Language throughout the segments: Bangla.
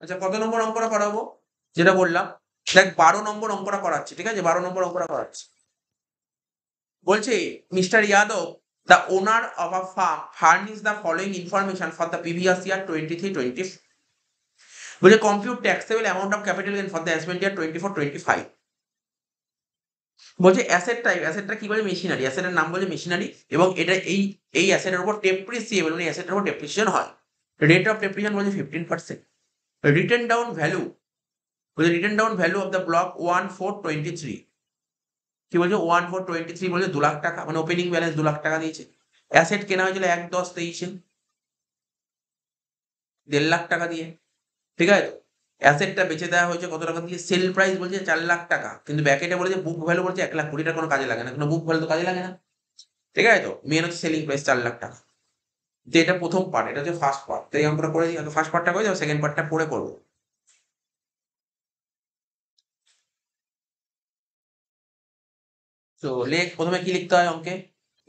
আচ্ছা, কত নম্বর অঙ্কটা করাবো? যেটা বললাম, দেখ 12 নম্বর অঙ্কটা করাচ্ছি, ঠিক আছে? 12 নম্বর অঙ্কটা করাচ্ছি। বলছে, mister Yadav, the owner of a farm furnished the following information for the previous year 23-24. বলছে, compute taxable amount of capital gain for the assessment year 24-25. বলছে অ্যাসেটটা কি বলে? মেশিনারি। অ্যাসেটের নাম বলে মেশিনারি, এবং এটা এই অ্যাসেটের উপর ডেপ্রিসিয়েবল, মানে অ্যাসেটের উপর ডেপ্রিসিয়েশন হয়। রেট অফ ডেপ্রিসিয়েশন বলছে 15%। রিটেন ডাউন ভ্যালু, বলছে written down value of the block 1423। কি বলছে? 1423 বলছে 2 লাখ টাকা, মানে ওপেনিং ব্যালেন্স 2 লাখ টাকা দিয়েছে। অ্যাসেট কেনা হয়েছিল 1/10/23-এ 1.5 লাখ টাকা দিয়ে, ঠিক আছে? অ্যাসেটটা বেচে দেওয়া হয়েছে কত টাকা দিয়ে? সেল প্রাইস বলছে 4 লাখ টাকা, কিন্তু ব্যাকেটে বলেছে বুক ভ্যালু বলছে 1,20,000। এটা কোনো কাজে লাগে না, কোনো বুক ভ্যালু তো কাজে লাগে না, ঠিক আছে? তো মেন হচ্ছে সেলিং প্রাইস 4 লাখ টাকা। তো এটা প্রথম পার্ট, এটা হচ্ছে ফার্স্ট পার্ট। তো এই অঙ্কটা করে দিই, ফার্স্ট পার্টটা করে যাও, সেকেন্ড পার্টটা পরে করবো। তো লেখ, প্রথমে কি লিখতে হয় অঙ্কে?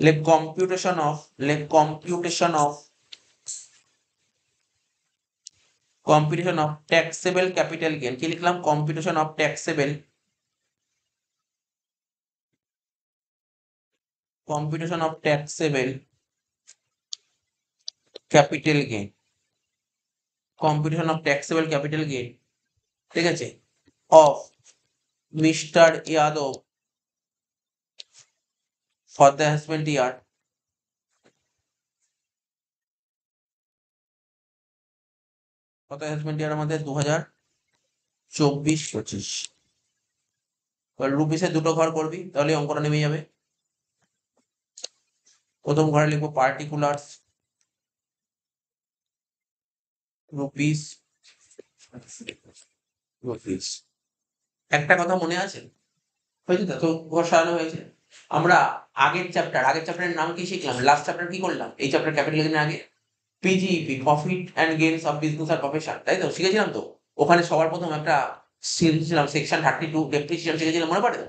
লেখ কম্পিউটেশন অফ, লেখ competition of taxable capital gain. কি লিখলাম? Competition of taxable, competition of taxable capital gain, competition of taxable capital gain, ঠিক আছে, of mister Yadav for the husband year, কত হ্যাসব্যান্ড ইয়ার আমাদের? 2024-25। রুপিসে দুটো ঘর করবি, তাহলে অঙ্কটা নেমে যাবে। প্রথম ঘরে লিখবো পার্টিকুলার্স রুপিস, রুপিস। একটা কথা মনে আছে? হয়েছে তো? তো ঘর সাজানো হয়েছে। আমরা আগের চ্যাপ্টারের নাম কি শিখলাম? লাস্ট চ্যাপ্টার কি করলাম? এই চ্যাপ্টার ক্যাপিটাল গেইনের আগে PGBP, profit and gains of business আর প্রফেশন, তাই তো? শিখেছিলাম তো। ওখানে সবার প্রথম একটা শিখেছিলাম সেকশন 32 ডেপ্রিসিয়েশন শিখেছিলাম, মনে পড়ে?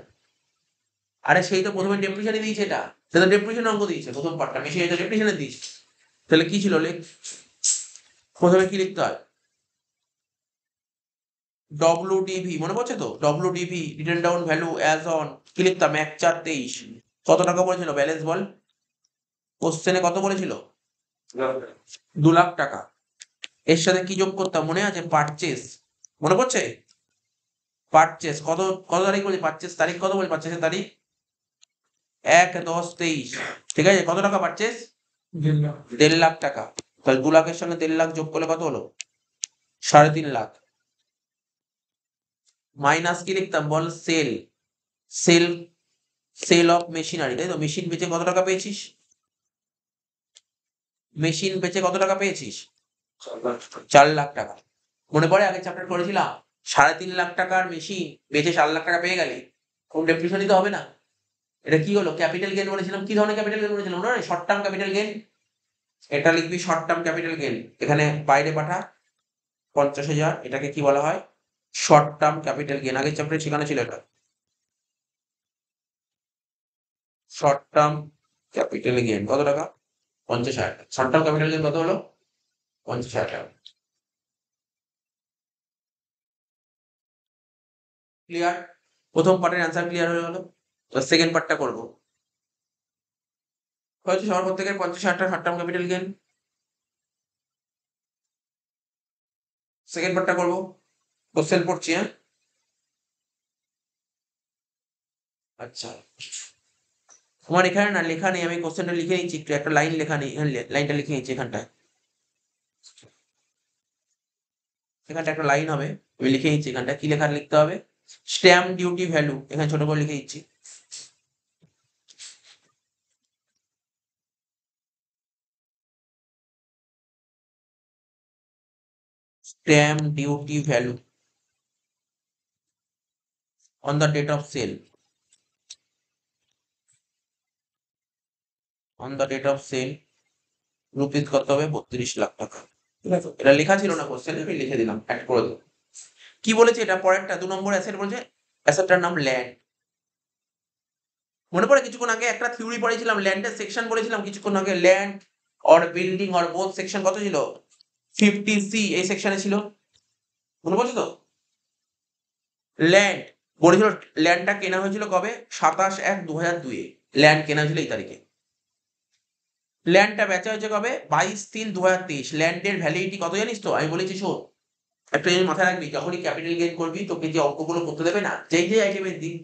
আরে সেই তো প্রথমে ডেপ্রিসিয়েশনই দিয়েছে, এটা সেটা ডেপ্রিসিয়েশন অঙ্ক দিয়েছে প্রথম পার্টটা, মেশিন এটা ডেপ্রিসিয়েশনে দিয়েছে। তাহলে কি ছিল? লেখ, প্রথমে কি লিখতে হয়? ডব্লিউডিভি, মনে পড়ছে তো? WDV, written down value as on, কি লিখতাম? 1/4/23। কত টাকা বলেছিল? ব্যালেন্স বল। কোশ্চেনে কত বলেছিল? 2 লাখ টাকা। এর সাথে কি যোগ করতাম মনে আছে? পারচেস, মনে পড়ছে? পারচেস কত, কত তারিখ বলছে? পারচেস তারিখ কত বলছে? পারচেসের তারিখ 1/10/23, ঠিক আছে? কত টাকা পারচেস? 1.5 লাখ টাকা। তাহলে 2 লাখের সঙ্গে 1.5 লাখ যোগ করলে কত হলো? 3.5 লাখ। মাইনাস কি লিখতাম বল? Sale, sale, sale of machinery, তাই তো? মেশিন বেচে কত টাকা পেয়েছিস? মেশিন বেচে কত টাকা পেয়েছিস? 4 লাখ টাকা। মনে পড়ে আগের চ্যাপ্টার করেছিলাম? 3.5 লাখ টাকার মেশিন বেচে 4 লাখ টাকা পেয়ে গেলে কোন ডেপ্রিসিয়েশন দিতে হবে না। এটা কি হলো? ক্যাপিটাল গেইন বলেছিলাম। কি ধরনের ক্যাপিটাল গেইন বলেছিলাম? মনে হয় শর্ট টার্ম ক্যাপিটাল গেইন। এটা লিখবি শর্ট টার্ম ক্যাপিটাল গেইন, এখানে বাইরে পাঠা 50,000। এটাকে কি বলা হয়? Short term capital gain. আগের চ্যাপ্টারে শেখানো ছিল এটা। শর্ট টার্ম ক্যাপিটাল গেইন কত টাকা? 50,000 টাকা। শর্ট টার্ম ক্যাপিটাল গেইন কত হলো? 50,000 টাকা। ক্লিয়ার? প্রথম পার্টের অ্যান্সার ক্লিয়ার হয়ে গেল। তো সেকেন্ড পার্টটা করবো। হয়তো সবার প্রত্যেকের 50,000 টাকা short term capital gain. Second পার্টটা করবো। কোশ্চেন পড়ছি, হ্যাঁ? আচ্ছা, তোমার এখানে না লেখা নেই, আমি কোশ্চেনটা লিখে নিচ্ছি একটু, একটা লাইন লেখা নেই, এখানে লাইনটা লিখে নিচ্ছি এখানটায়। এখানটা একটা লাইন হবে, আমি লিখে নিচ্ছি এখানটা। কি লেখা লিখতে হবে? স্ট্যাম্প ডিউটি ভ্যালু, এখানে ছোট করে লিখে দিচ্ছি। Stamp duty value on the date of sale, on the date of sale rupees কত হবে? 32 লাখ টাকা। ঠিক আছে, এটা লেখা ছিল না কোশ্চেনে, আমি লিখে দিলাম, অ্যাড করে দেবো। কি বলেছে এটা পরেরটা? 2 নম্বর অ্যাসেট বলছে, অ্যাসেটটার নাম ল্যান্ড। মনে পড়ে কিছুক্ষণ আগে একটা থিওরি পড়েছিলাম, ল্যান্ডের সেকশন বলেছিলাম কিছুক্ষণ আগে, land or building or both section কত ছিল? 50C এই সেকশনে ছিল। মনে পড়ছে তো? ল্যান্ড বলেছিল, ল্যান্ডটা কেনা হয়েছিল কবে? 27/1/2002 ল্যান্ড কেনা হয়েছিল এই তারিখে। ল্যান্ডটা বেচা হয়েছে কবে? 22/3/2023। ল্যান্ডের ভ্যালিডিটি কত জানিস তো? আমি বলেছি শোন, একটা জিনিস মাথায় রাখবি, যখনই ক্যাপিটাল গেইন করবি তোকে যে অঙ্কগুলো করতে দেবে না, যেই যে আইটেমের দিক,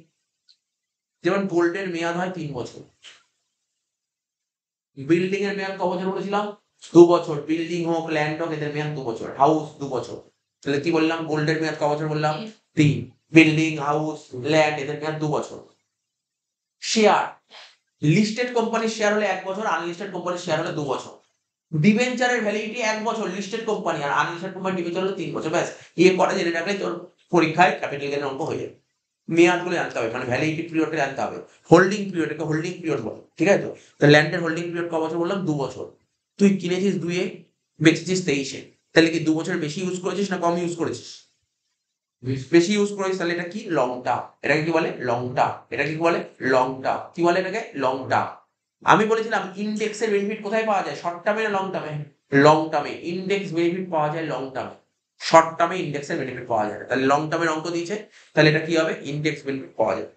যেমন গোল্ডের মেয়াদ হয় 3 বছর, বিল্ডিং এর মেয়াদ ক বছর বলেছিলাম? 2 বছর। বিল্ডিং হোক ল্যান্ড হোক এদের মেয়াদ 2 বছর। হাউস 2 বছর। তাহলে কি বললাম? গোল্ডের মেয়াদ ক বছর বললাম? 3। বিল্ডিং, হাউস, ল্যান্ড এদের মেয়াদ 2 বছর। শেয়ার, লিস্টেড কোম্পানির শেয়ার হলে 1 বছর, আনলিস্টেড কোম্পানির শেয়ার হলে 2 বছর। ডিবেঞ্চারের ভ্যালিডিটি 1 বছর লিস্টেড কোম্পানি, আর আনলিস্টেড কোম্পানি ডিবেঞ্চার হলে 3 বছর। ব্যাস, ইয়ে করে জেনে রাখলে তোর পরীক্ষায় ক্যাপিটাল গেইনের অঙ্ক হয়ে যাবে। মেয়াদগুলো জানতে হবে, মানে ভ্যালিডিটি পিরিয়ডটা জানতে হবে। হোল্ডিং পিরিয়ডকে হোল্ডিং পিরিয়ড বলে, ঠিক আছে তো? তো ল্যান্ডের হোল্ডিং পিরিয়ড ক বছর বললাম? 2 বছর। তুই কিনেছিস 2-এ, বেচেছিস 23-এ, তাহলে কি 2 বছর বেশি ইউজ করেছিস না কম ইউজ করেছিস? বেশি ইউজ করেছিস, তাহলে এটা কি? Long term. এটাকে কি বলে? Long term. এটা কি বলে? Long term. কি বলে এটাকে? Long term. আমি বলেছিলাম ইন্ডেক্সের বেনিফিট কোথায় পাওয়া যায়? শর্ট টার্মে না লং টার্মে? লং টার্মে। ইন্ডেক্স বেনিফিট পাওয়া যায় লং টার্মে, শর্ট টার্মে ইন্ডেক্সের বেনিফিট পাওয়া যায় না। তাহলে লং টার্মের অঙ্ক দিয়েছে, তাহলে এটা কি হবে? ইন্ডেক্স বেনিফিট পাওয়া যাবে।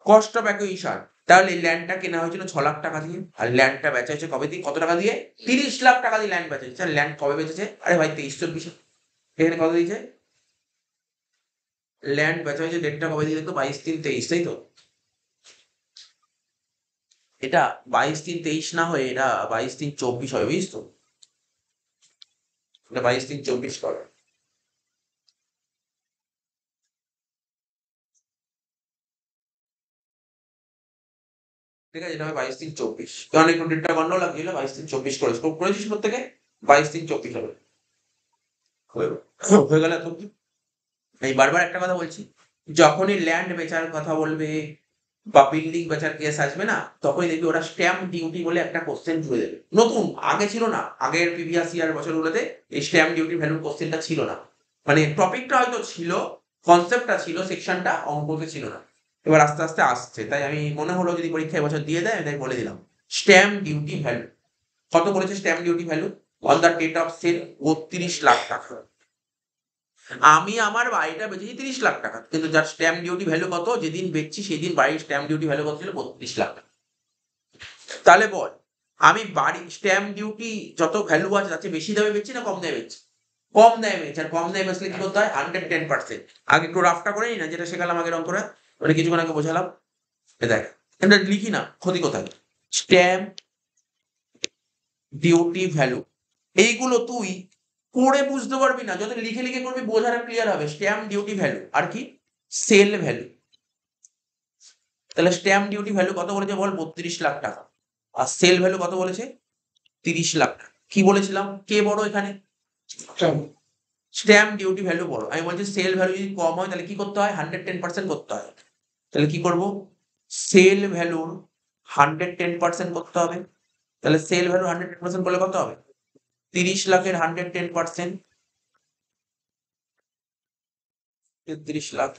কস্ট অফ অ্যাকুইজিশন, তাহলে এই ল্যান্ডটা কেনা হয়েছিল 6 লাখ টাকা দিয়ে, আর ল্যান্ডটা বেচা হয়েছে কবে দিয়ে? কত টাকা দিয়ে? 30 লাখ টাকা দিয়ে ল্যান্ড বেচা হয়েছে। ল্যান্ড কবে বেচেছে? আরে ভাই 23-24। এখানে কত দিয়েছে? ল্যান্ড বেচা হয়েছে ডেটটা কবে দিয়ে দেখতো? 22/3/23, তাই তো? এটা 22/3/23 না হয়ে এটা 22/3/24 হবে, বুঝিস তো? এটা 22/3/24 করে। ঠিক আছে, এটা হবে 22/3/24। কারণ একটু ডেটটা গন্ডগোল লাগছিল, 22/3/24 করে স্কোপ করেছিস প্রত্যেকে, 22/3/24 হবে। হয়ে হয়ে গেল এত। এই বারবার একটা কথা বলছি, যখনই ল্যান্ড বেচার কথা বলবে বা বিল্ডিং বেচার কেস আসবে না, তখনই দেখবি ওরা স্ট্যাম্প ডিউটি বলে একটা কোশ্চেন জুড়ে দেবে। নতুন, আগে ছিল না, আগের প্রিভিয়াস ইয়ার বছরগুলোতে এই স্ট্যাম্প ডিউটি ভ্যালুর কোশ্চেনটা ছিল না। মানে টপিকটা হয়তো ছিল, কনসেপ্টটা ছিল, সেকশনটা অঙ্কতে ছিল না। এবার আস্তে আস্তে আসছে, তাই আমি মনে হলো যদি পরীক্ষা এবছর দিয়ে দেয়, তাই বলে দিলাম। স্ট্যাম্প ডিউটি ভ্যালু কত বলেছে? Stamp duty value on the date of sale 32 lakh টাকা। আমি আমার বাড়িটা বেচেছি 30 লাখ টাকা, কিন্তু যার স্ট্যাম্প ডিউটি ভ্যালু কত? যেদিন বেচছি সেদিন বাড়ির স্ট্যাম্প ডিউটি ভ্যালু কত ছিল? 32 লাখ টাকা। তাহলে বল, আমি বাড়ির স্ট্যাম্প ডিউটি যত ভ্যালু আছে তার চেয়ে বেশি দামে বেচছি না কম দামে বেচছি? কম দামে বেচছি। আর কম দামে বেচলে কি করতে হয়? 110%। আগে একটু রাফটা করে নি না, যেটা শেখালাম আগের অঙ্কটা, মানে কিছুক্ষণ আগে বোঝালাম। দেখ, এটা লিখি না, ক্ষতি কোথায়? স্ট্যাম্প ডিউটি ভ্যালু, এইগুলো তুই পড়ে বুঝতে পারবি না, যত লিখে লিখে করবি বোঝাটা ক্লিয়ার হবে। স্ট্যাম্প ডিউটি ভ্যালু আর কি? Sale value. তাহলে স্ট্যাম্প ডিউটি ভ্যালু কত বলেছে বল? 32 লাখ টাকা। আর সেল ভ্যালু কত বলেছে? 30 লাখ টাকা। কি বলেছিলাম? কে বড় এখানে? স্ট্যাম্প ডিউটি ভ্যালু বড়। আমি বলছি সেল ভ্যালু যদি কম হয় তাহলে কি করতে হয়? 110% করতে হয়। তাহলে কি করব? সেল ভ্যালুর 110% করতে হবে। তাহলে সেল ভ্যালু 110% করলে কত হবে? 30 লাখের 110%, 33 লাখ।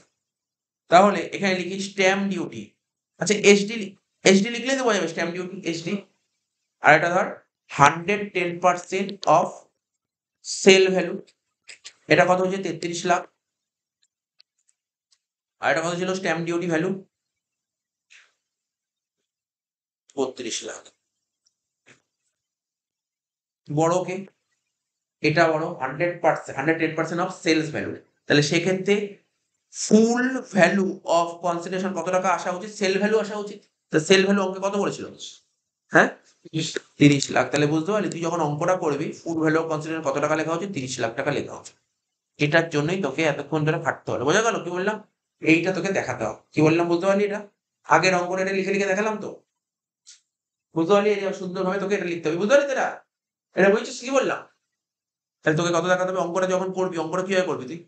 তাহলে এখানে লিখি স্ট্যাম্প ডিউটি। আচ্ছা, এসডি, এসডি লিখলেই তো বোঝা যাবে স্ট্যাম্প ডিউটি এসডি। আর এটা ধর 110% অফ সেল ভ্যালু, এটা কত হচ্ছে? 33 লাখ। আর এটা কত ছিল স্ট্যাম্প ডিউটি ভ্যালু? 32 লাখ। বড় কে? এটা বড়। 110% অফ সেলস ভ্যালু। তাহলে সেক্ষেত্রে ফুল ভ্যালু অফ কনসিডারেশন কত টাকা আসা উচিত? সেল ভ্যালু আসা উচিত। তো সেল ভ্যালু অঙ্কে কত বলেছিল? হ্যাঁ, 30 লাখ। তাহলে বুঝতে পারলি, তুই যখন অঙ্কটা করবি ফুল ভ্যালু অফ কনসিডারেশন কত টাকা লেখা হচ্ছে? 30 লাখ টাকা লেখা হচ্ছে। এটার জন্যই তোকে এতক্ষণ ধরে খাটতে হলো। বোঝা গেল কি বললাম? এইটা তোকে দেখাতে হবে। কি বললাম বুঝতে পারলি? এটা আগের অঙ্কটা এটা লিখে লিখে দেখালাম তো, বুঝতে পারলি? এটা সুন্দরভাবে তোকে এটা লিখতে হবে, বুঝতে পারলি? এটা এটা বুঝছিস কি বললাম? তাহলে তোকে কত দেখাতে হবে? অঙ্কটা যখন করবি, অঙ্কটা কিভাবে করবি তুই?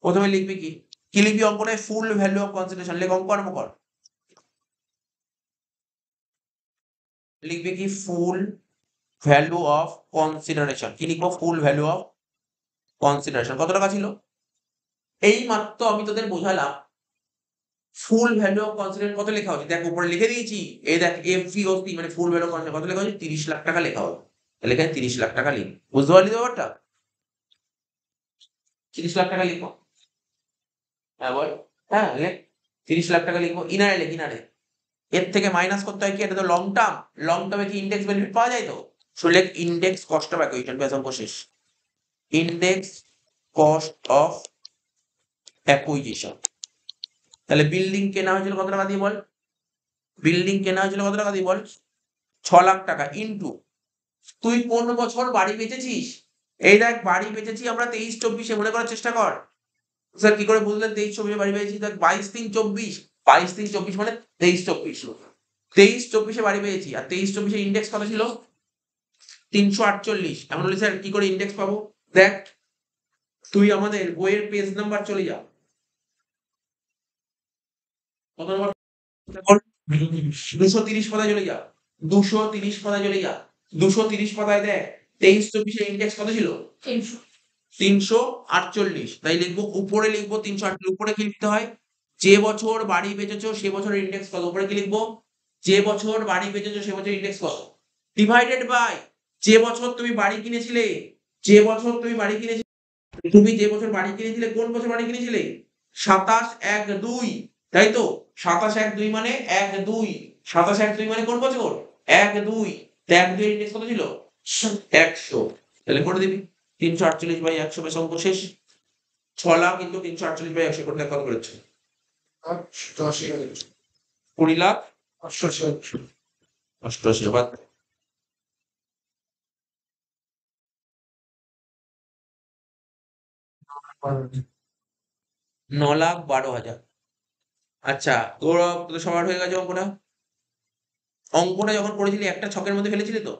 প্রথমে লিখবি কি? কি লিখবি অঙ্কটায়? ফুল ভ্যালু অফ কনসিডারেশন। লেখ, অঙ্ক আরম্ভ কর। লিখবি কি? ফুল ভ্যালু অফ কনসিডারেশন। কি লিখবো? ফুল ভ্যালু অফ কনসিডারেশন কত টাকা ছিল? এই মাত্র আমি তোদের বোঝালাম ফুল ভ্যালু অফ কনসিডারেশন কত লেখা হচ্ছে। দেখ উপরে লিখে দিয়েছি, এই দেখ এফভিওসি মানে ফুল ভ্যালু অফ কনসিডারেশন কত লেখা হচ্ছে? 30 লাখ টাকা লেখা হবে। তাহলে এখানে 30 লাখ টাকা লিখ। বুঝতে পারলি তো ব্যাপারটা? 30 লাখ টাকা লিখবো। হ্যাঁ বল। হ্যাঁ লেখ। 30 লাখ টাকা লিখবো, ইনারে লেখ, ইনারে। এর থেকে মাইনাস করতে হয় কি, এটা তো লং টার্ম, লং টার্মে কি ইন্ডেক্স বেনিফিট পাওয়া যায় তো। সো লেখ ইন্ডেক্স কস্ট অফ অ্যাকুইজিশন, ব্যাস অঙ্ক শেষ। Index cost of acquisition. তাহলে বিল্ডিং কেনা হয়েছিল কত টাকা দিয়ে বল, বিল্ডিং কেনা হয়েছিল কত টাকা দিয়ে বল, 6 লাখ টাকা ইন্টু, তুই কোন বছর বাড়ি বেচেছিস। এই দেখ বাড়ি বেচেছি আমরা 23-24-এ, মনে করার চেষ্টা কর। স্যার কি করে বুঝলেন 23-24-এ বাড়ি পেয়েছি, দেখ 22-3-24, 22-3-24 মানে 23-24, 23-24-এ বাড়ি পেয়েছি, আর 23-24-এ ইন্ডেক্স কত ছিল, 348। এমন হলে স্যার কি করে ইন্ডেক্স পাবো, দেখ তুই আমাদের বইয়ের পেজ নাম্বার চলে যা, কত নম্বর, 230 পাতায় চলে যা, 230 পাতায় চলে যা, 230 পাতায় দেখ 23-24-এ ইন্ডেক্স কত ছিল, 348। তাই লিখবো, উপরে লিখবো 348, উপরে কি লিখতে হয়, যে বছর বাড়ি বেচেছো সে বছরের ইন্ডেক্স কত, উপরে কি লিখবো, যে বছর বাড়ি বেচেছো সে বছর ইন্ডেক্স কত, ডিভাইডেড বাই যে বছর তুমি বাড়ি কিনেছিলে, যে বছর তুমি বাড়ি কিনেছিলে, তুমি যে বছর বাড়ি কিনেছিলে, কোন বছর বাড়ি কিনেছিলে, 27-1-2, তাই তো, 27-1-2 মানে 1-2, 27-1-2 মানে কোন বছর, 1-2, 1-2 ইন্ডেক্স কত ছিল, 100। তাহলে করে দিবি 348/100, বেশ অঙ্ক শেষ। 6 লাখ কিন্তু 348/100 করতে কত করেছে, 20 লাখ 88। বাদ। 9,12,000। আচ্ছা তোর, তোদের সবার হয়ে গেছে অঙ্কটা, অঙ্কটা যখন করেছিলি একটা ছকের মধ্যে ফেলেছিলি তো,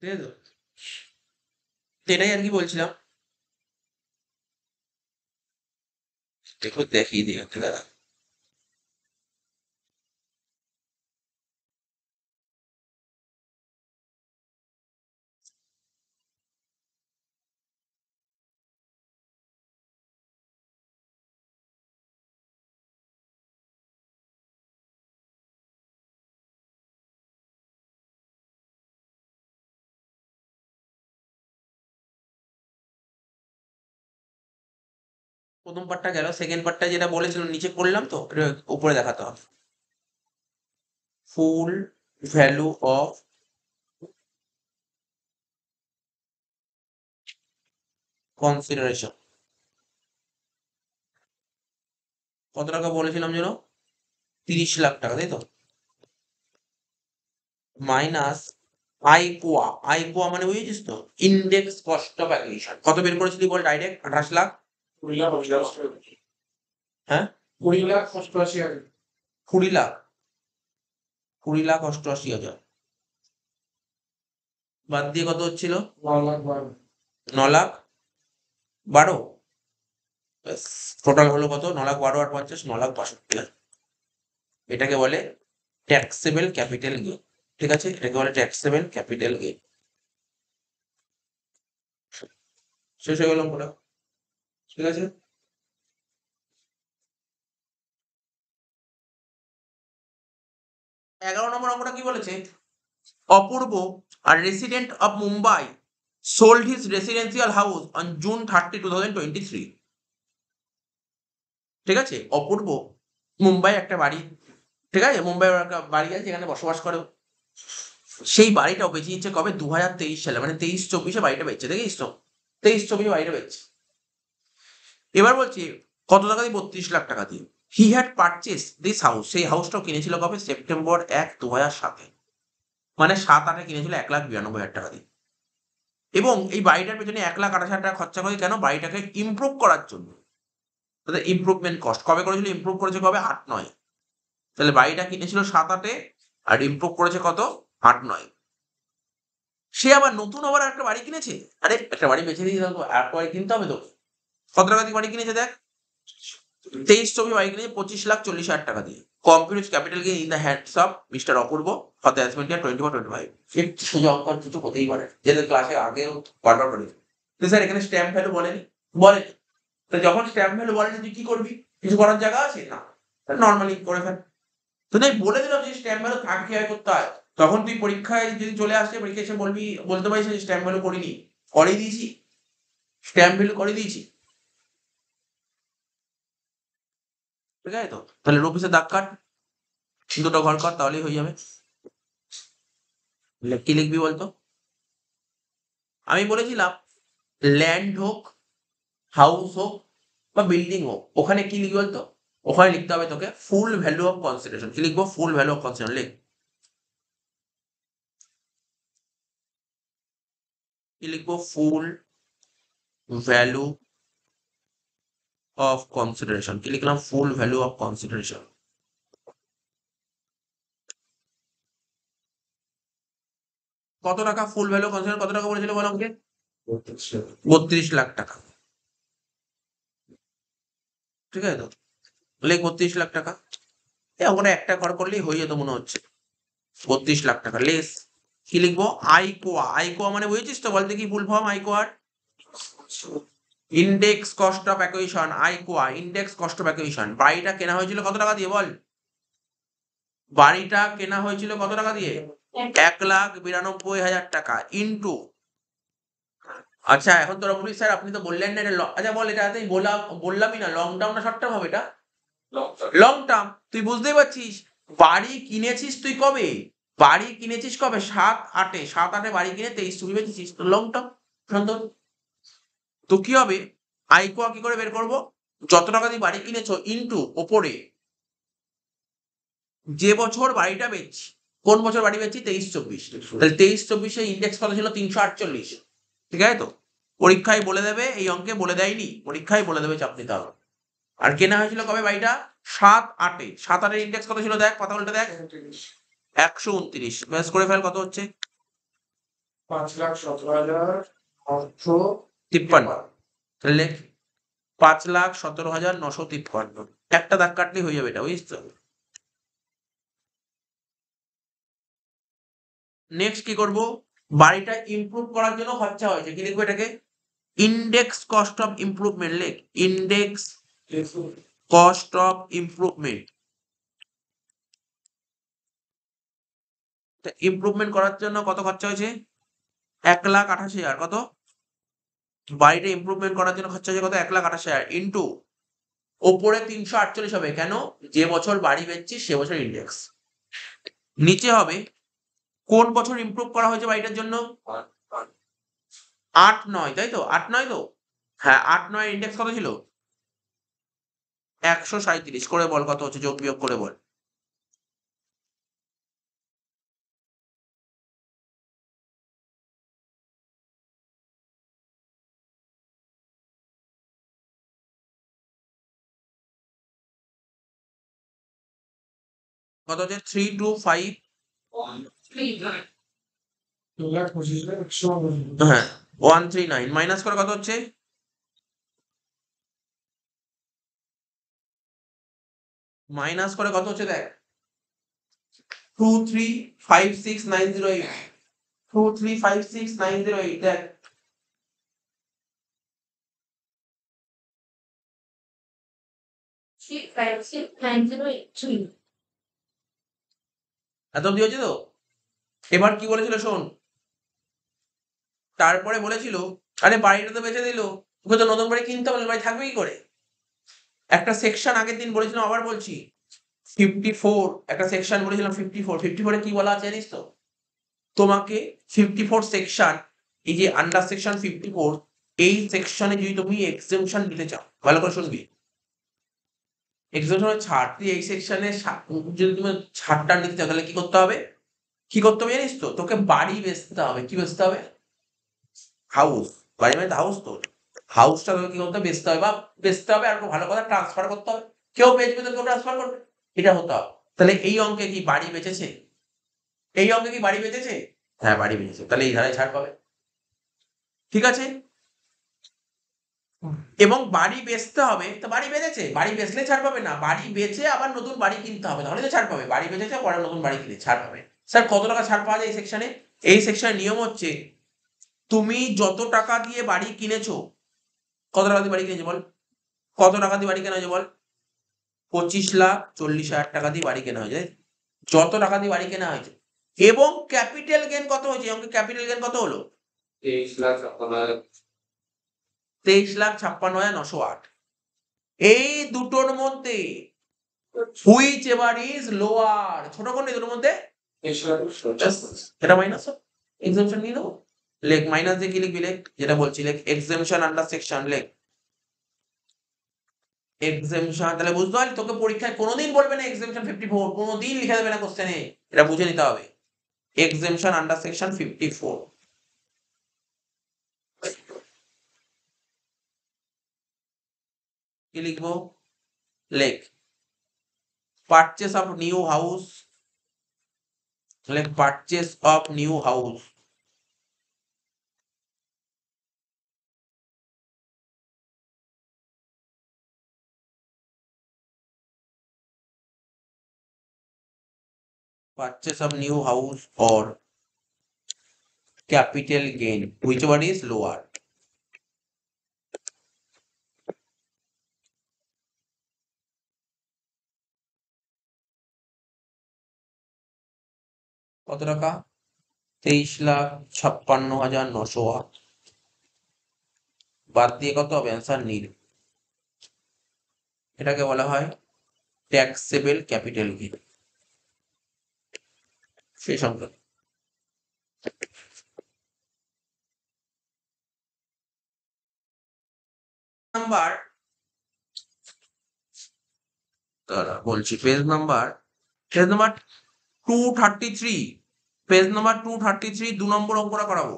ঠিক আছে তো? তো এটাই আর কি বলছিলাম, দেখো দেখিয়ে দিই একটা দাঁড়া। প্রথম পার্টটা গেল, সেকেন্ড পার্টটা যেটা বলেছিলাম নিচে করলাম তো, এটা উপরে দেখাতে হবে। ফুল ভ্যালু অফ কনসিডারেশন, কত টাকা বলেছিলাম যেন, 30 লাখ টাকা, তাই তো, মাইনাস আইকোয়া, আইকোয়া মানে বুঝেছিস তো, ইন্ডেক্স কস্ট অফ অ্যাকুইজিশন, কত বের করেছিলি বল ডাইরেক্ট, 28 লাখ। হ্যাঁ 20,88,000। 20 লাখ, 20,88,000 বাদ দিয়ে কত হচ্ছিল, 9,12,000। 9,12,000। টোটাল হলো কত, 9,12,000 আর 50, 9,62,000। এটাকে বলে ট্যাক্সেবল ক্যাপিটাল গেইন, ঠিক আছে, এটাকে বলে ট্যাক্সেবল ক্যাপিটাল গেইন। শেষ হয়ে গেল অঙ্কটা, ঠিক আছে। 11 নম্বর অঙ্কটা কি বলেছে, অপূর্ব, আর resident of Mumbai, sold his residential house on June 30, 2023। ঠিক আছে, অপূর্ব মুম্বাই একটা বাড়ি, ঠিক আছে, মুম্বাই একটা বাড়ি আছে যেখানে বসবাস করে, সেই বাড়িটাও বেঁচে কবে, 2023 সালে, মানে 23-24-এ বাড়িটা বেচছে, দেখিস তো, 23-24-এ বাড়িটা বেচছে। এবার বলছি কত টাকা দিয়ে, 32 লাখ টাকা দিয়ে। He had purchase this house, সেই হাউসটাও কিনেছিল কবে, সেপ্টেম্বর 1, 2007-এ, মানে 7-8-এ কিনেছিল 1,92,000 টাকা দিয়ে। এবং এই বাড়িটার পেছনে 1,28,000 টাকা খরচা করে, কেন, বাড়িটাকে ইমপ্রুভ করার জন্য, তাদের ইমপ্রুভমেন্ট কস্ট, কবে করেছিল, ইমপ্রুভ করেছে কবে, 8-9। তাহলে বাড়িটা কিনেছিল 7-8-এ, আর ইমপ্রুভ করেছে কত, 8-9। সে আবার নতুন আবার একটা বাড়ি কিনেছে, আরে একটা বাড়ি বেঁচে দিয়ে আর একটা বাড়ি কিনতে হবে তো, কত টাকা দিয়ে বাড়ি কিনেছে দেখ, 23-24 বাড়ি কিনেছে 25,40,000 টাকা দিয়ে। Computer capital gain in the hands of mister Apurba for the assessment year 24-25। একটু সোজা অঙ্ক আর কিছু হতেই পারে, যেদের ক্লাসে আগেও বারবার করেছি। তো স্যার এখানে স্ট্যাম্প ভ্যালু বলেনি, বলেনি। তো যখন স্ট্যাম্প ভ্যালু বলেনি তুই কি করবি? কিছু করার জায়গা আছে না, নর্মালি করে ফেল। তো তাই বলে দিলাম যে স্ট্যাম্প ভ্যালু থাকে কিভাবে করতে হয়, তখন তুই পরীক্ষায় যদি চলে আসে, পরীক্ষায় এসে বলবি, বলতে পারিস যে স্ট্যাম্প ভ্যালু করিনি, করে দিয়েছি, স্ট্যাম্প ভ্যালু করে দিয়েছি। ঠিক আছে তো? তাহলে রুপিসের দাগ কাট, দুটো ঘর কর, তাহলেই হয়ে যাবে। কি লিখবি বলতো? আমি বলেছিলাম ল্যান্ড হোক, হাউস হোক বা বিল্ডিং হোক, ওখানে কি লিখবি বলতো? ওখানে লিখতে হবে তোকে ফুল ভ্যালু অফ কনসিডারেশন। কি লিখবো? ফুল ভ্যালু অফ কনসিডারেশন লিখ। কি লিখবো? ফুল ভ্যালু অফ কনসিডারেশন। কি লিখলাম? ফুল ভ্যালু অফ কনসিডারেশন। কত টাকা ফুল ভ্যালু কনসিডারেশন? কত টাকা বলেছিল বলো আমাকে? 32 লাখ টাকা। ঠিক আছে তো? লিখ 32 লাখ টাকা। ওখানে একটা ঘর করলেই হয়ে যেত মনে হচ্ছে। 32 লাখ টাকা লেস। কি লিখবো? আইকোয়া। আইকোয়া মানে বুঝেছিস তো? বলতে কি ফুল ফর্ম আইকোয়ার? Index cost of acquisition. ICOA index cost of acquisition. বাড়িটা কেনা হয়েছিল কত টাকা দিয়ে বল? বাড়িটা কেনা হয়েছিল কত টাকা দিয়ে? 1,92,000 টাকা ইন্টু, আচ্ছা এখন তোরা বলিস স্যার আপনি তো বললেন না এটা আচ্ছা বল, এটা আমি বললামই না, লং টার্ম না শর্ট টার্ম হবে এটা? Long term. তুই বুঝতেই পারছিস, বাড়ি কিনেছিস তুই কবে? বাড়ি কিনেছিস কবে? 7/8-এ। 7/8-এ বাড়ি কিনে 23 বেচেছিস, তো লং টার্ম। সুন্দর। তো কি হবে? আইকোয়া কি করে বের করবো? যত টাকা দিয়ে বাড়ি কিনেছো ইন্টু ওপরে যে বছর বাড়িটা বেচছি। কোন বছর বাড়ি বেচছি? 23-24। তাহলে 23-24-এ ইন্ডেক্স কত ছিল? 348। ঠিক আছে তো? পরীক্ষায় বলে দেবে, এই অঙ্কে বলে দেয়নি, পরীক্ষায় বলে দেবে, চাপ নিতে হবে। আর কেনা হয়েছিল কবে বাড়িটা? 7/8-এ। 7/8-এর ইন্ডেক্স কত ছিল দেখ, পাতা উল্টে দেখ। 129। ব্যাস করে ফেল, কত হচ্ছে? 5,17,953। তাহলে লেখ 5,17,953। একটা দাগ কাটলেই হয়ে যাবে এটা, বুঝিস তো? নেক্সট কি করব? বাড়িটা ইমপ্রুভ করার জন্য খরচা হয়েছে, কি লিখবো এটাকে? ইন্ডেক্স কস্ট অফ ইমপ্রুভমেন্ট লেখ। Index cost of improvement. Improvement করার জন্য কত খরচা হয়েছে? 1,88,000। কত? বাড়িটা ইমপ্রুভমেন্ট করার জন্য খরচা হয়েছে কত? 1,88,000 ইন্টু ওপরে 348 হবে। কেন? যে বছর বাড়ি বেচছিস সে বছর ইন্ডেক্স। নিচে হবে কোন বছর ইমপ্রুভ করা হয়েছে বাড়িটার জন্য? 8-9, তাই তো? 8-9 তো? হ্যাঁ, 8-9 ইন্ডেক্স কত ছিল? 137। করে বল কত হচ্ছে, যোগ বিয়োগ করে বল। কত হচ্ছে? 325। 2,25,100। হ্যাঁ, 139 মাইনাস করে কত হচ্ছে? মাইনাস করে কত হচ্ছে দেখ। 2,356,908। 2,356,908 দেখ। এত অব্দি হচ্ছে তো? এবার কি বলেছিল শোন। তারপরে বলেছিল আরে বাড়িটা তো বেচে দিল, ওকে তো নতুন বাড়ি কিনতে হবে, বাড়ি থাকবে কি করে? একটা সেকশন আগের দিন বলেছিলাম, আবার বলছি, 54 একটা সেকশন বলেছিলাম। 54 কি বলা আছে জানিস তো? তোমাকে 54 সেকশন, এই যে আন্ডার সেকশন 54, এই সেকশনে যদি তুমি এক্সেমশন নিতে চাও, ভালো করে শুনবি, এক্সেমশনের ছাড়, তুই এই সেকশনে যদি তুমি ছাড়টা নিতে চাও তাহলে কি করতে হবে? কি করতে হবে জানিস তো? তোকে বাড়ি বেচতে হবে। কি বেচতে হবে? হাউস। বাড়ি মানে হাউস তো। হাউসটা তোকে কি করতে হবে? বেচতে হবে, বা বেচতে হবে, আর ভালো কথা ট্রান্সফার করতে হবে। কেউ বেচবে তো কেউ ট্রান্সফার করবে, এটা হতে হবে। তাহলে এই অঙ্কে কি বাড়ি বেচেছে? এই অঙ্কে কি বাড়ি বেচেছে? হ্যাঁ বাড়ি বেচেছে, তাহলে এই ধারায় ছাড় পাবে। ঠিক আছে? এবং বাড়ি বেচতে হবে, তো বাড়ি বেচেছে, বাড়ি বেচলে ছাড় পাবে না, বাড়ি বেচে আবার নতুন বাড়ি কিনতে হবে, তাহলে তো ছাড় পাবে। বাড়ি বেচেছে পরে নতুন বাড়ি কিনে ছাড় পাবে। স্যার কত টাকা ছাড় পাওয়া যায় এই সেকশনে? এই সেকশনের নিয়ম হচ্ছে তুমি যত টাকা দিয়ে বাড়ি কিনেছো, কত টাকা দিয়ে বাড়ি কিনেছো বল, কত টাকা দিয়ে বাড়ি কেনা হয়েছে বল, 25,40,000 টাকা দিয়ে বাড়ি কেনা হয়েছে, যত টাকা দিয়ে বাড়ি কেনা হয়েছে। এবং ক্যাপিটাল গেন কত হয়েছে, আমাকে ক্যাপিটাল গেন কত হলো, 23,56,908। এই দুটোর মধ্যে হুইচ এভার ইজ লোয়ার, ছোট কোন দুটোর মধ্যে, এটা মাইনাস এক্সাম্পশন নিয়ে নেবো, লেখ মাইনাস দিয়ে কি লিখবি, লেখ যেটা বলছি, লেখ এক্সাম্পশন আন্ডার সেকশন, লেখ এক্সাম্পশন। তাহলে বুঝতে পারলি, তোকে পরীক্ষায় কোনোদিন বলবে না এক্সাম্পশন 54, কোনোদিন লিখে দেবে না কোশ্চেনে, এটা বুঝে নিতে হবে। এক্সাম্পশন আন্ডার সেকশন 54 কি লিখবো, লেখ পারচেস অফ নিউ হাউস, লেখ purchase of new house, purchase of new house or capital gain, whichever is lower. কত টাকা, 23,56,908, বাদ দিয়ে কত হবে, অ্যান্সার নীল। এটাকে বলা হয় ট্যাক্সেবল ক্যাপিটাল গেইন, সেই সংখ্যা নাম্বার, বলছি পেজ নাম্বার 233, পেজ নাম্বার 233 2 নম্বর অঙ্কটা করাবো,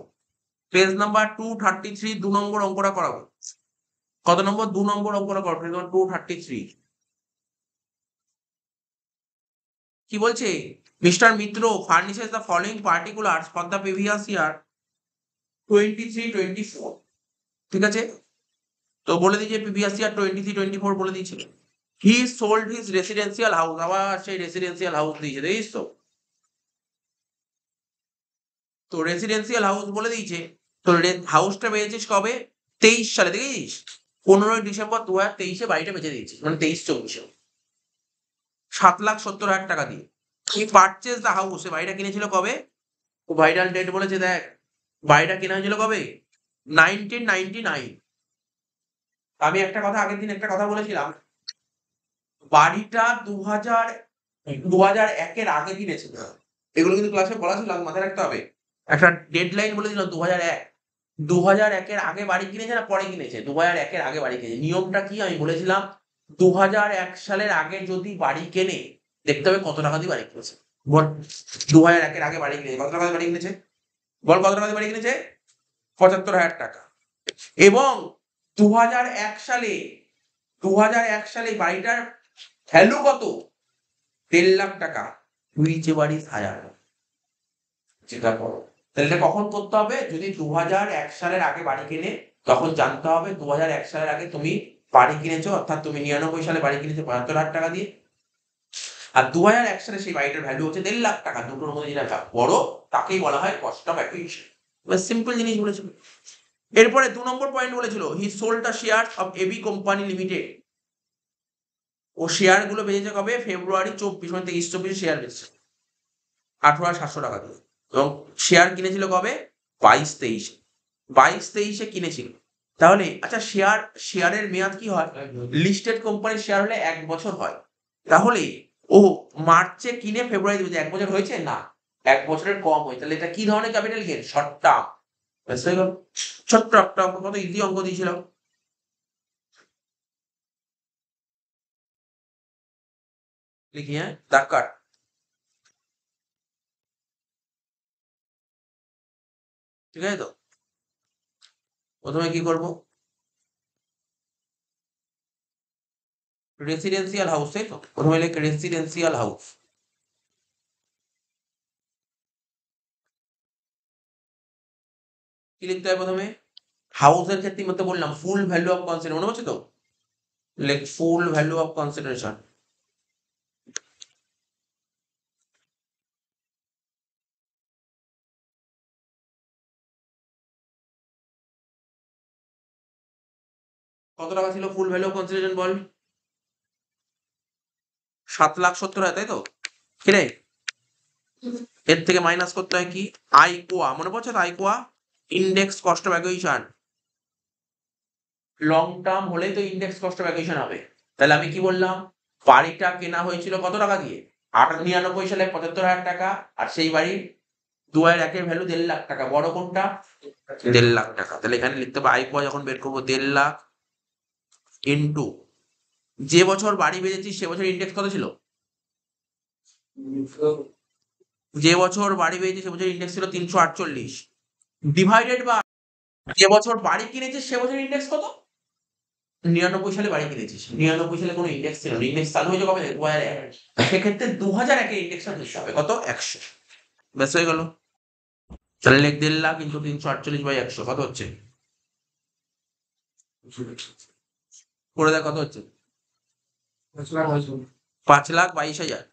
পেজ নাম্বার 233 2 নম্বর অঙ্কটা করাবো। কত নম্বর, 2 নম্বর অঙ্কটা করো, পেজ নাম্বার 233। কি বলছে, mister Mitra furnishes the following particulars for the previous year 23-24, ঠিক আছে, তো বলে দিয়েছে প্রিভিয়াস ইয়ার 23-24 বলে দিয়েছিল। হি সোল্ড হিজ রেসিডেন্সিয়াল হাউস, আবার সেই রেসিডেন্সিয়াল হাউস দিয়েছে, দেখিস তো, তো রেসিডেন্সিয়াল হাউস বলে দিয়েছে। তো হাউসটা পেয়েছিস কবে, 23 সালে, দেখিস 15ই ডিসেম্বর 2023 বাড়িটা বেঁচে দিয়েছিস, মানে 23-24, 7,70,000 টাকা দিয়ে। হি পারচেজ দ্য হাউস, বাড়িটা কিনেছিল কবে, ভাইরাল ডেট বলেছে, দেখ বাড়িটা কেনা হয়েছিল কবে, 1999। আমি একটা কথা, আগের দিন একটা কথা বলেছিলাম, বাড়িটা 2001-এর আগে কিনেছিল, এগুলো কিন্তু ক্লাসে বলা ছিল, মাথায় রাখতে হবে। একটা ডেডলাইন বলে দিল 2001, 2001-এর আগে বাড়ি কিনেছে না পরে কিনেছে, 2001-এর আগে বাড়ি কিনেছে। নিয়মটা কি আমি বলেছিলাম, 2001 সালের আগে যদি বাড়ি কেনে, দেখতে হবে কত টাকা দিয়ে বাড়ি কিনেছে। বল 2001-এর আগে বাড়ি কিনেছে, কত টাকা দিয়ে বাড়ি কিনেছে, বল কত টাকা দিয়ে বাড়ি কিনেছে, 75,000 টাকা। এবং 2001 সালে, 2001 সালে বাড়িটার ভ্যালু কত, 1.5 লাখ টাকা, হুইচ এভার ইজ হায়ার, যেটা করো। তাহলে এটা কখন করতে হবে, যদি 2001 সালের আগে বাড়ি কিনে, তখন জানতে হবে 2001 সালের আগে তুমি বাড়ি কিনেছো, অর্থাৎ তুমি 99 সালে বাড়ি কিনেছো 75,000 টাকা দিয়ে, আর 2001 সালে সেই বাড়িটার ভ্যালু হচ্ছে 1.5 লাখ টাকা, দুটোর মধ্যে যেটা বড় তাকেই বলা হয় কস্ট অফ অ্যাকুইজিশন। সিম্পল জিনিস বলেছিল। এরপরে 2 নম্বর পয়েন্ট বলেছিল, he sold the shares of AB company limited, ও শেয়ার গুলো বেচেছে কবে, ফেব্রুয়ারি 24, মানে 23-24 শেয়ার বেচেছে 18,700 টাকা দিয়ে। এবং শেয়ার কিনেছিল কবে, 22-23, 22-23 কিনেছিল। তাহলে আচ্ছা, শেয়ারের মেয়াদ কি হয়, লিস্টেড কোম্পানির শেয়ার হলে 1 বছর হয়। তাহলে ও মার্চে কিনে ফেব্রুয়ারি দিয়েছে, 1 বছর হয়েছে না, 1 বছরের কম হয়, তাহলে এটা কি ধরনের ক্যাপিটাল গেইন, শর্ট টার্ম। ব্যাস হয়ে গেল, ছোট্ট একটা অঙ্ক, কত ইজি অঙ্ক দিয়েছিলাম। লিখি, হ্যাঁ দাগ কাট, ঠিক আছে তো। প্রথমে কি করব, রেসিডেন্সিয়াল হাউস, তাই তো, প্রথমে লিখ রেসিডেন্সিয়াল হাউস, কি লিখতে হয় প্রথমে, হাউসের ক্ষেত্রে মধ্যে বললাম ফুল ভ্যালু অফ কনসিডারেশন, মনে পড়ছে তো? লেখ ফুল ভ্যালু অফ কনসিডারেশন। কত টাকা ছিল ফুল ভ্যালু অফ কনসিডারেশন বল? 7,70,000, তাই তো? কি রে? এর থেকে মাইনাস করতে হয় কি? আইকোয়া, মনে পড়ছে তো? ICOA index cost of acquisition. Long term হলেই তো ইন্ডেক্স কস্ট অফ অ্যাকুইজিশন হবে। তাহলে আমি কি বললাম? বাড়িটা কেনা হয়েছিল কত টাকা দিয়ে? 99 সালে 75,000 টাকা। আর সেই বাড়ির 2001-এর ভ্যালু 1.5 লাখ টাকা। বড় কোনটা? 1.5 লাখ টাকা। তাহলে এখানে লিখতে হবে আইকোয়া যখন বের করবো 1.5 লাখ ইন্টু যে বছর বাড়ি বেচেছিস সে বছর ইন্ডেক্স কত ছিল? যে বছর বাড়ি বেচেছিস সে বছর ইন্ডেক্স ছিল 348 ডিভাইডেড বাই যে বছর বাড়ি কিনেছিস সে বছর ইন্ডেক্স কত? 99 সালে বাড়ি কিনেছিস, 99 সালে কোনো ইন্ডেক্স ছিল না। ইন্ডেক্স চালু হয়েছে কবে? 2001। সেক্ষেত্রে 2001-এর ইন্ডেক্সটা ধরতে হবে কত? 100। ব্যাস হয়ে গেল। তাহলে লেখ 1.5 লাখ ইন্টু 348/100 কত হচ্ছে? করে দেখ কত হচ্ছে? 5,22,000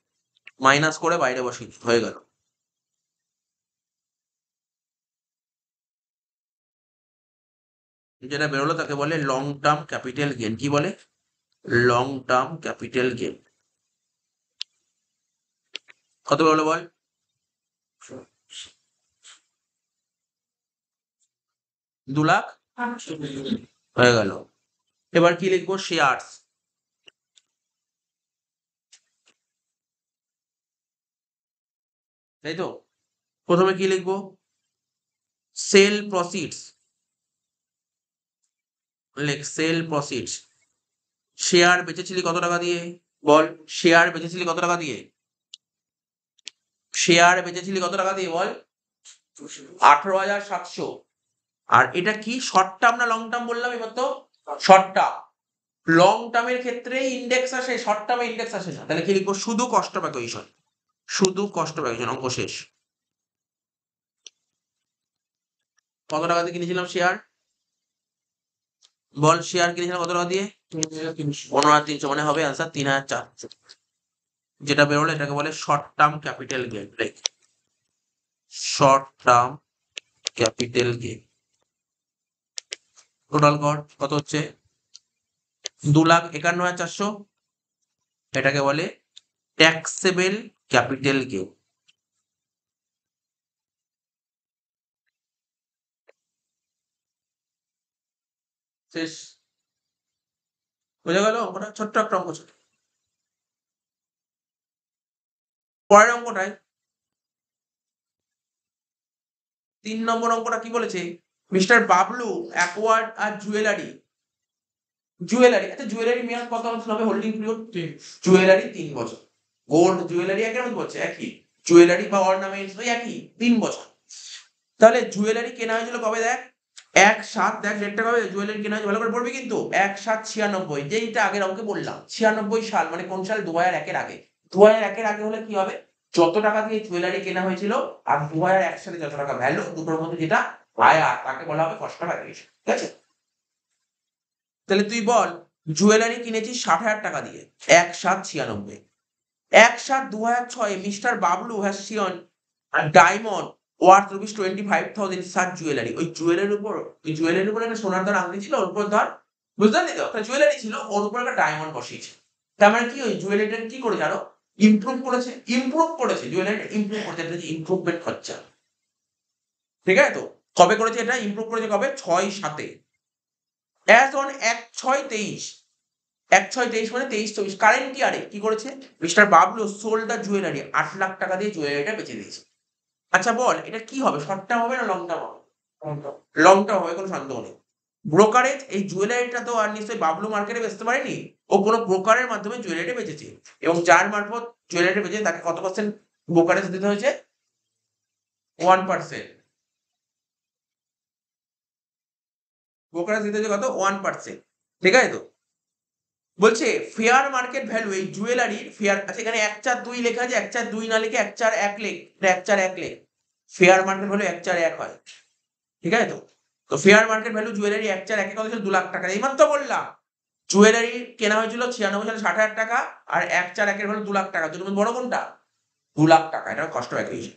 মাইনাস করে বাইরে বসি, হয়ে গেল। যেটা বেরোলো তাকে বলে লং টার্ম ক্যাপিটাল গেন। কি বলে? Long term capital gain. কত বেরোলো বল? 2 লাখ হয়ে গেল। এবার কি লিখবো? শেয়ার্স। তাই তো? প্রথমে কি লিখবো? Sale proceeds. লেখ সেল প্রসিডস। শেয়ার বেচেছিলি কত টাকা দিয়ে? বল, শেয়ার বেচেছিলি কত টাকা দিয়ে? শেয়ার বেচেছিলি কত টাকা দিয়ে বল? 18,700। আর এটা কি শর্ট টার্ম না লং টার্ম বললাম এবার তো? Short term. লং টার্মের ক্ষেত্রে ইন্ডেক্স আসে, শর্ট টার্মে ইন্ডেক্স আসে না। তাহলে কি লিখবো? শুধু কস্ট অফ অ্যাকুইজিশন। শুধু কস্ট অফ অ্যাকুইজিশন, অঙ্ক শেষ। কত টাকা দিয়ে কিনেছিলাম শেয়ার? বল, শেয়ার কিনেছিলাম কত টাকা দিয়ে? 15,300, মানে হবে আনসার 3,400। যেটা বেরোলো এটাকে বলে short term capital gain. Short term capital gain. Total কত হচ্ছে? 2,51,400। এটাকে বলে ট্যাক্সেবল ক্যাপিটাল গেন। শেষ। বোঝা গেল অঙ্কটা? ছোট্ট একটা অঙ্ক ছিল। পরের অঙ্কটায় 3 নম্বর অঙ্কটা কি বলেছে? মিস্টার বাবলু অ্যাকোয়ার্ড আর জুয়েলারি। আচ্ছা, জুয়েলারি মেয়াদ কত বছর হবে? Holding period 3। জুয়েলারি 3 বছর। গোল্ড জুয়েলারি একের মধ্যে বলছে একই। জুয়েলারি বা অর্নামেন্টস ওই একই, 3 বছর। তাহলে জুয়েলারি কেনা হয়েছিল কবে? দেখ 1/7, দেখ ডেটটা কবে জুয়েলারি কেনা হয়েছে ভালো করে পড়বি কিন্তু। 1/7/96, যেইটা আগের অঙ্কে বললাম 96 সাল, মানে কোন সাল? 2001-এর আগে। 2001-এর আগে হলে কি হবে? যত টাকা দিয়ে জুয়েলারি কেনা হয়েছিল আর 2001 সালে যত টাকা ভ্যালু, দুটোর মধ্যে যেটা আয়ার তাকে বলা হবে কস্ট অফ অ্যাকুইজিশন। ঠিক আছে? তাহলে তুই বল, জুয়েলারি কিনেছিস 60,000 টাকা দিয়ে 1/7/96। 1/7/2006 mister Bablu has seen diamond worth ₹25,000 such jewellery. ওই জুয়েলারির উপর একটা সোনার দাঁড় আংটি ছিল, ওর উপর ধর, বুঝতে পারলি তো? একটা জুয়েলারি ছিল, ওর উপর একটা ডায়মন্ড বসিয়েছে। তার মানে কি? ওই জুয়েলারিটা কি করেছে? আরো ইমপ্রুভ করেছে জুয়েলারিটা, ইমপ্রুভ করেছে। এটা হচ্ছে ইমপ্রুভমেন্ট খরচা। ঠিক আছে তো? কবে করেছে এটা? ইমপ্রুভ করেছে কবে? 6/7-এ। As on 1/6/23। 1/6/23 মানে 23-24 কারেন্ট ইয়ারে কি করেছে? Mister Bablu sold the jewellery, 8 lakh টাকা দিয়ে জুয়েলারিটা বেচে দিয়েছে। আচ্ছা বল, এটা কি হবে? শর্ট টার্ম হবে না লং টার্ম হবে? লং টার্ম হবে, কোনো সন্দেহ নেই। ব্রোকারেজ, এই জুয়েলারিটা তো আর নিশ্চয়ই বাবলু মার্কেটে বেচতে পারেনি। ও কোনো ব্রোকারের মাধ্যমে জুয়েলারিটা বেচেছে, এবং যার মারফত জুয়েলারিটা বেচেছে তাকে কত পার্সেন্ট ব্রোকারেজ দিতে হয়েছে? 1%। ব্রোকারেজ দিতে হয়েছে কত? 1%। ঠিক আছে তো? বলছে ফেয়ার মার্কেট ভ্যালু এই জুয়েলারির ফেয়ার। আচ্ছা, এখানে 1/4/2 লেখা আছে, 1/4/2 না লিখে 1/4/1 লেখ। 1/4/1 লেখ। ফেয়ার মার্কেট ভ্যালু 1/4/1 হয়। ঠিক আছে তো? তো ফেয়ার মার্কেট ভ্যালু জুয়েলারি এক চার একে কত ছিল 2 লাখ টাকা। এইমাত্র বললাম জুয়েলারি কেনা হয়েছিল 96 সালে 60,000 টাকা আর এক চার একের ভ্যালু 2 লাখ টাকা। দুটোর মধ্যে বড় কোনটা? 2 লাখ টাকা। এটা cost acquisition.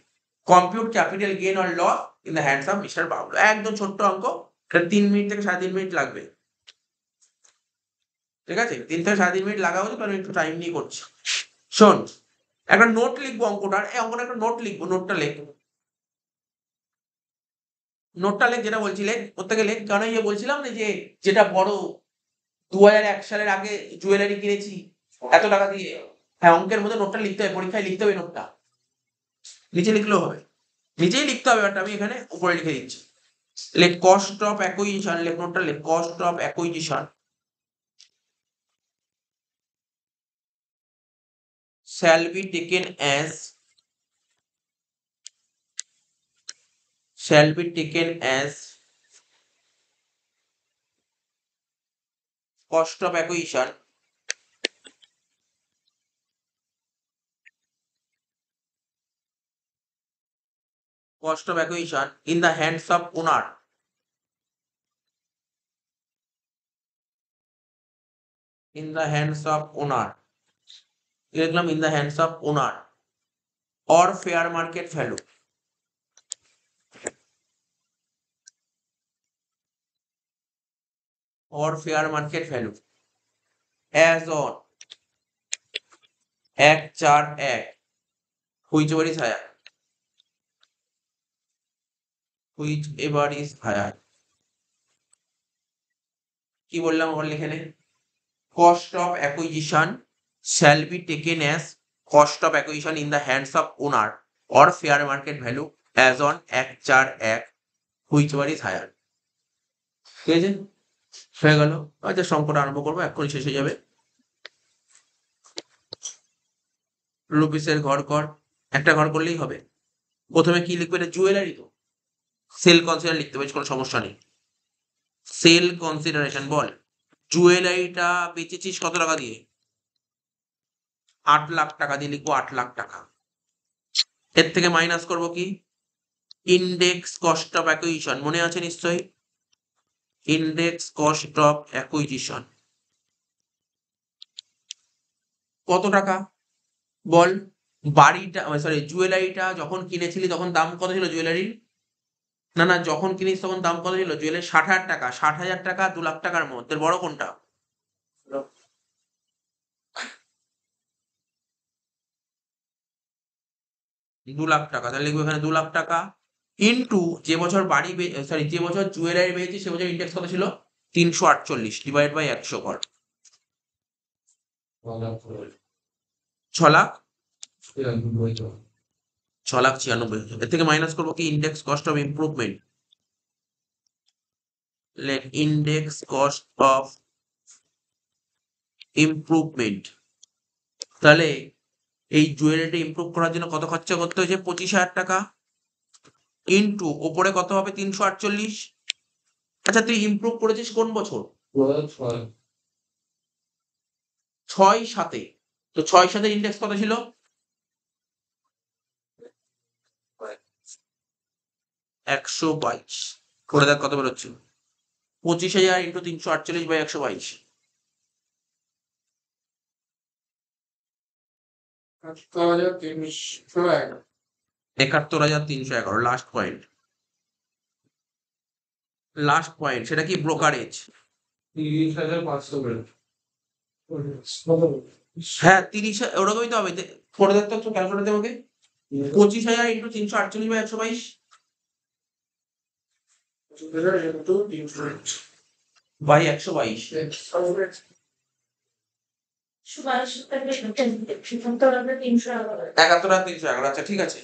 Compute capital gain or loss in the hands of mister Bablu. একদম ছোট্ট অঙ্ক। এটা 3 মিনিট থেকে 3.5 মিনিট লাগবে। ঠিক আছে? 3 থেকে 3.5 মিনিট লাগা হচ্ছে, কারণ একটু টাইম নিয়ে করছি। শোন, একটা নোট লিখবো অঙ্কটার। এই অঙ্কটা একটা নোট লিখবো। নোটটা লেখ। নোটটা লেখ, যেটা বলছি লেখ। প্রত্যেকে লেখ। কারণ এই যে বলছিলাম না যে যেটা বড় 2001 সালের আগে জুয়েলারি কিনেছি এত টাকা দিয়ে। হ্যাঁ, অঙ্কের মধ্যে নোটটা লিখতে হবে, পরীক্ষায় লিখতে হবে নোটটা। নিচে লিখলেও হবে, নিচেই লিখতে হবে, বাট আমি এখানে উপরে লিখে দিচ্ছি। লেখ কস্ট অফ অ্যাকুইজিশন। লেখ নোটটা লেখ, cost of acquisition shall be taken as cost of acquisition in the hands of owner লিখলাম in the hands of owner or fair market value as on 1/4/1 whichever is higher কি বললাম আবার লিখে নে। cost of acquisition shall be taken as cost of acquisition in the hands of owner or fair market value as on 1/4/1 whichever is higher। ঠিক আছে, হয়ে গেল। আচ্ছা, অঙ্কটা আরম্ভ করবো, এক্ষুনি শেষ হয়ে যাবে। রুপিসের ঘর কর। একটা ঘর করলেই হবে। প্রথমে কি লিখবে? এটা জুয়েলারি তো, সেল কনসিডার লিখতে হবে, কোনো সমস্যা নেই। সেল কনসিডারেশন বল। জুয়েলারিটা বেচেছিস কত টাকা দিয়ে? 8 লাখ টাকা দিয়ে লিখবো, 8 লাখ টাকা। এর থেকে মাইনাস করবো কি? ইন্ডেক্স কস্ট অফ অ্যাকুইজিশন, মনে আছে নিশ্চয়ই? ইন্ডেক্স কস্ট অফ অ্যাকুইজিশন কত টাকা বল? বাড়িটা, সরি, জুয়েলারিটা যখন কিনেছিলি তখন দাম কত ছিল জুয়েলারির? না, যখন কিনিস তখন দাম কত ছিল জুয়েলারি? 60,000 টাকা। 60,000 টাকা 2 লাখ টাকার মধ্যে বড় কোনটা? 2 লাখ টাকা। তাহলে লিখবো এখানে 2 লাখ টাকা ইন্টু যে বছর যে বছর জুয়েলারি পেয়েছি সে বছর ইন্ডেক্স কত ছিল? 348 ডিভাইড বাই 100 কর। 6 লাখ 6,96,000। এর থেকে মাইনাস করবো কি? Index cost of improvement. Index cost of improvement. তাহলে এই জুয়েলারিটা ইমপ্রুভ করার জন্য কত খরচা করতে হয়েছে? 25,000 টাকা ইন্টু ওপরে কত হবে? 348। আচ্ছা, তুই ইমপ্রুভ করেছিস কোন বছর? 6-7। তো 6-7 ইন্ডেক্স কত ছিল? 122। করে দেখ কত বেরোচ্ছে। 25,000 ইন্টু 348 বাই 122। 71,311। লাস্ট পয়েন্ট সেটা কি? ব্রোকারেজ। 30,500 হ্যাঁ, 30 ওরকমই তো হবে। করে দেখ তো ক্যালকুলেটর আমাকে। 25,000 ইন্টু 348 বাই 122 বাই 122। 71,311। আচ্ছা, ঠিক আছে।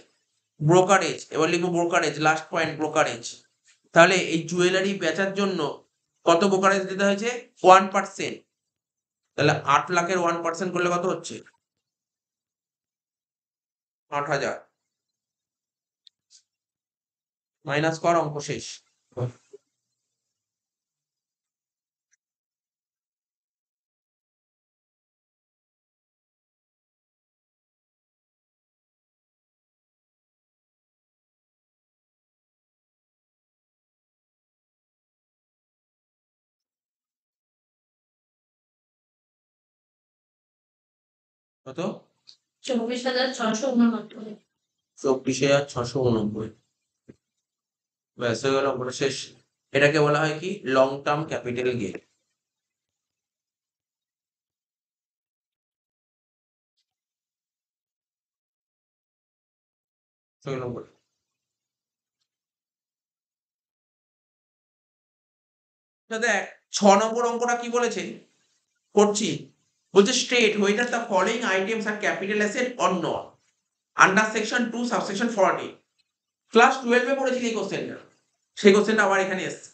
ব্রোকারেজ, এবার লিখবো ব্রোকারেজ, লাস্ট পয়েন্ট ব্রোকারেজ। তাহলে এই জুয়েলারি বেচার জন্য কত ব্রোকারেজ দিতে হয়েছে? 1%। তাহলে 8 লাখের 1% করলে কত হচ্ছে? 8,000। মাইনাস কর, অঙ্ক শেষ। কত? 24,689। 24,689। ব্যাস হয়ে গেল, অঙ্কটা শেষ। এটাকে বলা হয় কি? Long term capital gain. দেখ 6 নম্বর অঙ্কটা কি বলেছে, করছি। বলছে state whether the following items are capital asset or not under section 2 subsection 40। Class 12 পড়েছিলি এই কোশ্চেনটা, সেই কোশ্চেনটা আবার এখানে এসছে।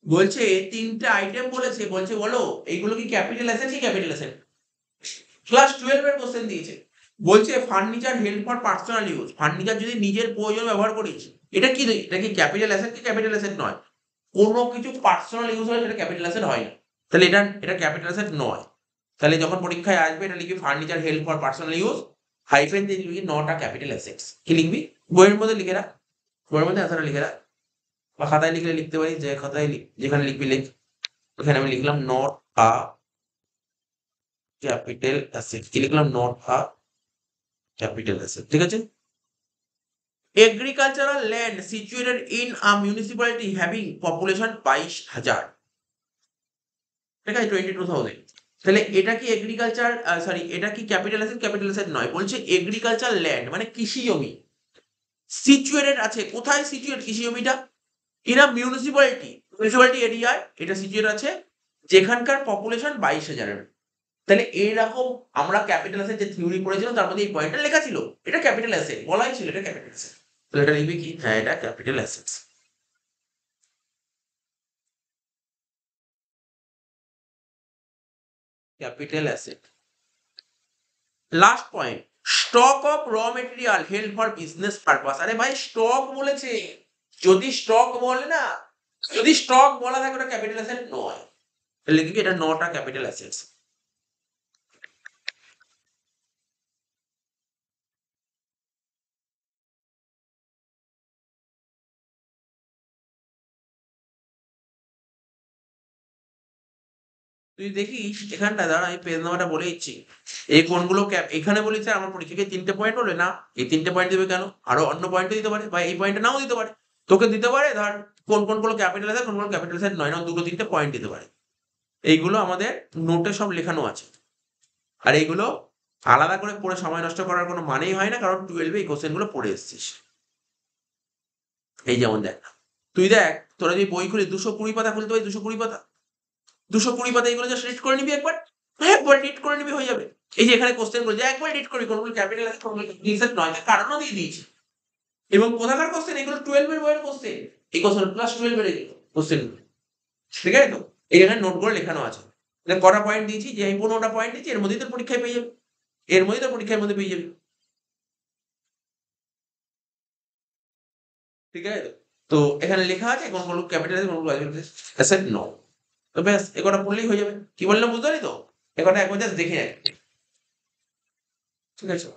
বলছে 3টে আইটেম বলেছে, বলছে বলো এইগুলো কি ক্যাপিটাল অ্যাসেট কি ক্যাপিটাল অ্যাসেট। ক্লাস 12 কোশ্চেন দিয়েছে। বলছে furniture help for personal use, furniture যদি নিজের প্রয়োজন ব্যবহার করিস, এটা কি ক্যাপিটাল অ্যাসেট কি ক্যাপিটাল অ্যাসেট নয়? কোনো কিছু পার্সোনাল ইউজ হলে সেটা ক্যাপিটাল অ্যাসেট হয় না, তাহলে এটা ক্যাপিটাল অ্যাসেট নয়। তাহলে যখন পরীক্ষায় আসবে এটা লিখবি furniture help for personal use, hyphen দিয়ে লিখবি নট আ ক্যাপিটাল অ্যাসেটস। কি লিখবি? বইয়ের মধ্যে লিখে রাখ, বইয়ের মধ্যে অ্যান্সারটা লিখে রাখ, বা খাতায় লিখলে লিখতে পারি, যে খাতায় যেখানে লিখবি লিখ। এখানে আমি লিখলাম নট আ ক্যাপিটাল অ্যাসেট। কি লিখলাম? Not a capital asset. ঠিক আছে। Agricultural land situated in a municipality having population 22,000। ঠিক আছে, 22,000। তাহলে এটা কি এগ্রিকালচার, সরি এটা কি ক্যাপিটাল অ্যাসেট? ক্যাপিটাল অ্যাসেট নয়। বলছে এগ্রিকালচার ল্যান্ড মানে কৃষি জমি সিচুয়েটেড আছে, কোথায় সিচুয়েট কৃষি জমিটা? ইন আ মিউনিসিপ্যালিটি, মিউনিসিপ্যালিটি এরিয়ায় এটা সিচুয়েট আছে, যেখানকার পপুলেশন 22,000। তাহলে এইরকম আমরা ক্যাপিটাল অ্যাসেট যে থিওরি পড়েছিলাম তার মধ্যে এই পয়েন্টটা লেখা ছিল, এটা ক্যাপিটাল অ্যাসেট বলাই ছিল, এটা ক্যাপিটাল অ্যাসেট। তাহলে এটা লিখবি কি? হ্যাঁ, এটা capital assets. Capital asset. Last point, stock of র material held for business purpose. আরে ভাই স্টক বলেছে, যদি স্টক বলে না, যদি স্টক বলা থাকে ওটা ক্যাপিটাল অ্যাসেট নয়, তাহলে লিখবি এটা নট আ ক্যাপিটাল অ্যাসেটস। তুই দেখিস এখানটা, দাঁড়া আমি পেজ নাম্বারটা বলে দিচ্ছি। এই কোনগুলো এখানে বলি স্যার আমার পরীক্ষাকে 3টে পয়েন্ট বলে না, এই 3টে পয়েন্ট দেবে কেন, আরো অন্য পয়েন্টও দিতে পারে, বা এই পয়েন্টটা নাও দিতে পারে। তোকে দিতে পারে ধর কোনগুলো ক্যাপিটাল আছে কোনগুলো ক্যাপিটাল সেট নয়, না 2-3টে পয়েন্ট দিতে পারে। এইগুলো আমাদের নোটে সব লেখানো আছে। আর এইগুলো আলাদা করে পড়ে সময় নষ্ট করার কোনো মানেই হয় না, কারণ 12 এই কোশ্চেন গুলো পড়ে এসেছিস। এই যেমন দেখ, তুই দেখ তোরা যদি বই খুলি 220 পাতা খুলতে পারি, 220 পাতা, 220 পাতা এগুলো জাস্ট রিড করে নিবি একবার, একবার রিড করে নিবি হয়ে যাবে। এই যে এখানে কোশ্চেন গুলো যে একবার রিড করবি, কোনগুলো ক্যাপিটাল আছে কোনগুলো ক্যাপিটাল নয়, তার কারণও দিয়ে দিয়েছি। এবং কোথাকার কোশ্চেন এগুলো? 12 এর বইয়ের কোশ্চেন, এই কোশ্চেন ক্লাস 12 এর কোশ্চেন। ঠিক আছে তো, এই এখানে নোট করে লেখানো আছে। তাহলে কটা পয়েন্ট দিয়েছি, যে আমি 15টা পয়েন্ট দিয়েছি, এর মধ্যেই তোর পরীক্ষায় পেয়ে যাবে, এর মধ্যেই তোর পরীক্ষার মধ্যে পেয়ে যাবে। ঠিক আছে তো, তো এখানে লেখা আছে কোনগুলো ক্যাপিটাল আছে কোনগুলো অ্যাসেট নয়। তো ব্যাস এ কটা পড়লেই হয়ে যাবে। কি বললাম বুঝতে পারি তো? এ কটা একবার জাস্ট দেখে রাখ। ঠিক আছে।